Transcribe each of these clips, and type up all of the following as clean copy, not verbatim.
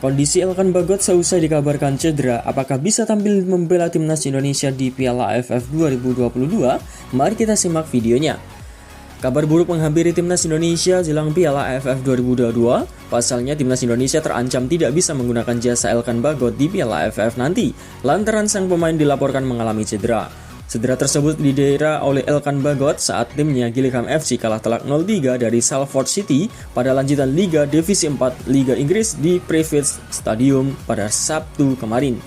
Kondisi Elkan Bagot seusai dikabarkan cedera, apakah bisa tampil membela timnas Indonesia di Piala AFF 2022? Mari kita simak videonya. Kabar buruk menghampiri timnas Indonesia jelang Piala AFF 2022. Pasalnya timnas Indonesia terancam tidak bisa menggunakan jasa Elkan Bagot di Piala AFF nanti, lantaran sang pemain dilaporkan mengalami cedera. Cedera tersebut didera oleh Elkan Bagot saat timnya Gillingham FC kalah telak 0-3 dari Salford City pada lanjutan Liga Divisi 4 Liga Inggris di Privilege Stadium pada Sabtu kemarin.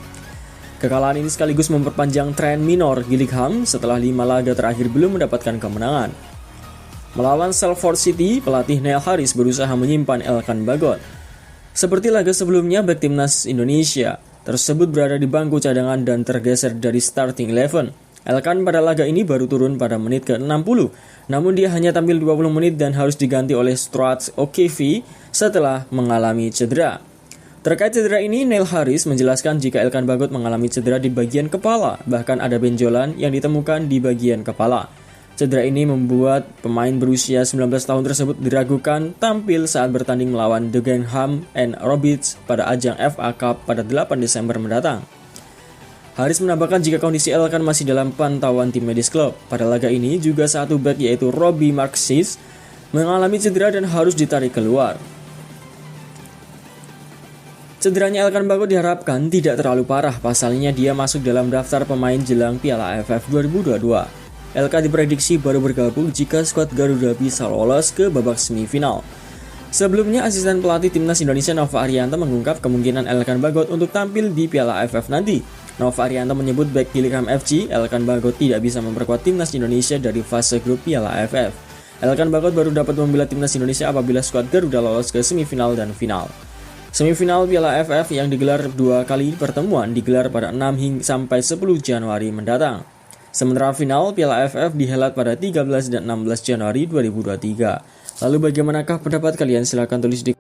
Kekalahan ini sekaligus memperpanjang tren minor Gillingham setelah 5 laga terakhir belum mendapatkan kemenangan. Melawan Salford City, pelatih Neil Harris berusaha menyimpan Elkan Bagot. Seperti laga sebelumnya, bek timnas Indonesia tersebut berada di bangku cadangan dan tergeser dari starting 11. Elkan pada laga ini baru turun pada menit ke-60, namun dia hanya tampil 20 menit dan harus diganti oleh Stuart O'Keefe setelah mengalami cedera. Terkait cedera ini, Neil Harris menjelaskan jika Elkan Bagot mengalami cedera di bagian kepala, bahkan ada benjolan yang ditemukan di bagian kepala. Cedera ini membuat pemain berusia 19 tahun tersebut diragukan tampil saat bertanding melawan Dagenham and Roberts pada ajang FA Cup pada 8 Desember mendatang. Harris menambahkan jika kondisi Elkan masih dalam pantauan tim medis klub. Pada laga ini juga satu bek yaitu Robbie Marxis mengalami cedera dan harus ditarik keluar. Cederanya Elkan Bagot diharapkan tidak terlalu parah, pasalnya dia masuk dalam daftar pemain jelang Piala AFF 2022. Elkan diprediksi baru bergabung jika skuad Garuda bisa lolos ke babak semifinal. Sebelumnya, asisten pelatih timnas Indonesia Nova Arianto mengungkap kemungkinan Elkan Bagot untuk tampil di Piala AFF nanti. Nova Arianto menyebut bek Gillingham FC, Elkan Bagot tidak bisa memperkuat timnas Indonesia dari fase grup Piala AFF. Elkan Bagot baru dapat membela timnas Indonesia apabila skuad Garuda lolos ke semifinal dan final. Semifinal Piala AFF yang digelar 2 kali pertemuan digelar pada 6 hingga sampai 10 Januari mendatang. Sementara final Piala AFF dihelat pada 13 dan 16 Januari 2023. Lalu bagaimanakah pendapat kalian? Silahkan tulis di